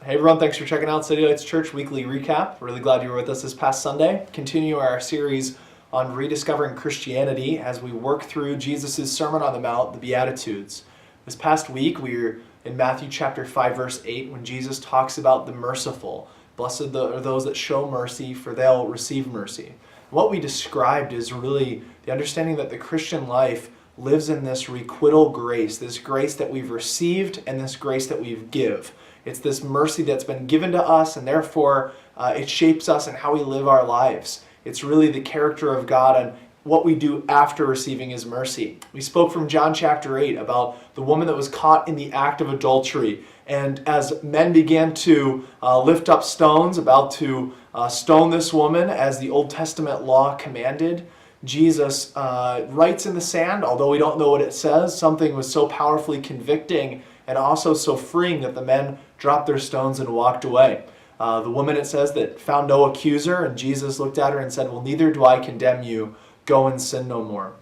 Hey everyone, thanks for checking out City Lights Church Weekly Recap. Really glad you were with us this past Sunday. Continue our series on rediscovering Christianity as we work through Jesus' Sermon on the Mount, the Beatitudes. This past week we were in Matthew chapter 5 verse 8 when Jesus talks about the merciful. Blessed are those that show mercy, for they'll receive mercy. What we described is really the understanding that the Christian life lives in this requital grace, this grace that we've received and this grace that we give. It's this mercy that's been given to us, and therefore it shapes us and how we live our lives. It's really the character of God and what we do after receiving His mercy. We spoke from John chapter 8 about the woman that was caught in the act of adultery. And as men began to lift up stones, about to stone this woman as the Old Testament law commanded, Jesus writes in the sand, although we don't know what it says. Something was so powerfully convicting and also so freeing that the men dropped their stones and walked away. The woman, it says, that found no accuser, and Jesus looked at her and said, "Well, neither do I condemn you. Go and sin no more."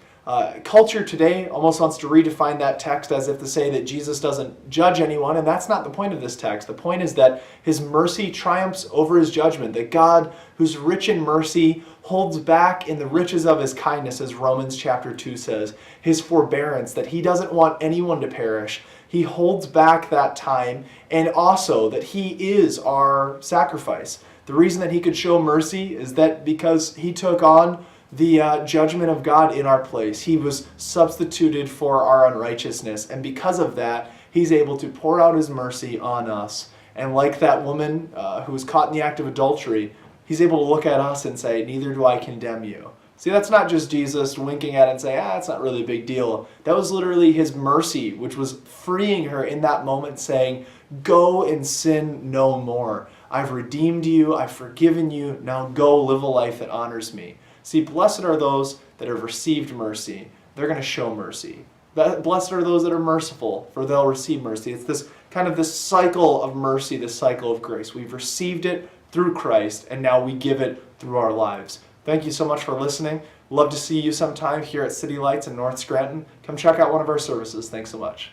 Culture today almost wants to redefine that text as if to say that Jesus doesn't judge anyone, and that's not the point of this text. The point is that His mercy triumphs over His judgment, that God, who's rich in mercy, holds back in the riches of His kindness, as Romans chapter 2 says, His forbearance, that He doesn't want anyone to perish. He holds back that time, and also that He is our sacrifice. The reason that He could show mercy is that because He took on the judgment of God in our place. He was substituted for our unrighteousness, and because of that, He's able to pour out His mercy on us. And like that woman who was caught in the act of adultery, He's able to look at us and say, "Neither do I condemn you." See, that's not just Jesus winking at it and saying, it's not really a big deal. That was literally His mercy, which was freeing her in that moment, saying, "Go and sin no more. I've redeemed you, I've forgiven you, now go live a life that honors me." See, blessed are those that have received mercy. They're going to show mercy. Blessed are those that are merciful, for they'll receive mercy. It's this kind of this cycle of mercy, this cycle of grace. We've received it through Christ, and now we give it through our lives. Thank you so much for listening. Love to see you sometime here at City Lights in North Scranton. Come check out one of our services. Thanks so much.